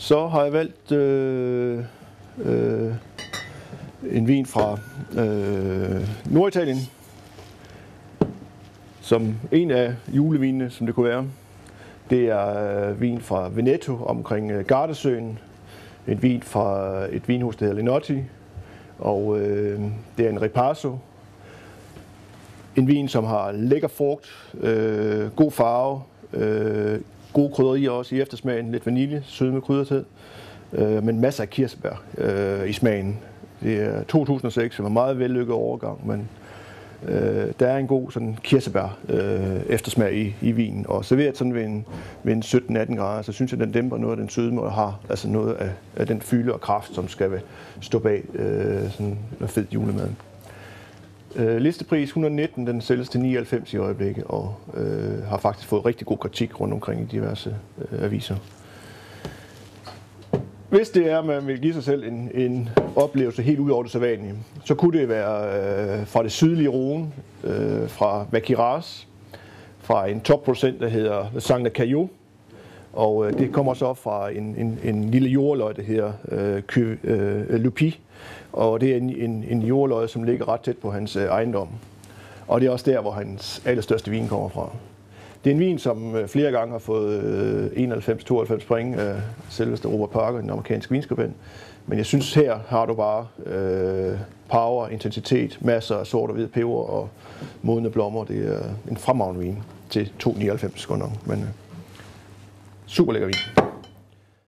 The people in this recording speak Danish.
Så har jeg valgt en vin fra Norditalien, som en af julevinene, som det kunne være. Det er vin fra Veneto omkring Gardasøen. En vin fra et vinhus, der hedder Lenotti. Og det er en Ripasso. En vin, som har lækker frugt, god farve, gode krydderier også i eftersmagen, lidt vanilje, sødme, krydderthed, men masser af kirsebær i smagen. Det er 2006, det var en meget vellykket overgang, men der er en god sådan kirsebær eftersmag i vinen, og serveret sådan ved en 17-18 grader, så synes jeg, den dæmper noget af den sødme og har altså noget af den fylde og kraft, som skal stå bag sådan en fed julemad. Listepris 119, den sælges til 99 i øjeblikket, og har faktisk fået rigtig god kritik rundt omkring i diverse aviser. Hvis det er, at man vil give sig selv en oplevelse helt ud over det sædvanlige, så kunne det være fra det sydlige Rhône, fra Vaqueiras, fra en topprocent, der hedder Sang de Caillou, og det kommer så fra en lille jordløg, der hedder Lupi, og det er en jordløg, som ligger ret tæt på hans ejendom. Og det er også der, hvor hans allerstørste vin kommer fra. Det er en vin, som flere gange har fået 91-92 point af selveste Robert Parker, den amerikanske vinskribent. Men jeg synes, her har du bare power, intensitet, masser af sort og hvid peber og modne blommer. Det er en fremragende vin til 2,99 godt nok, men super lækker vin.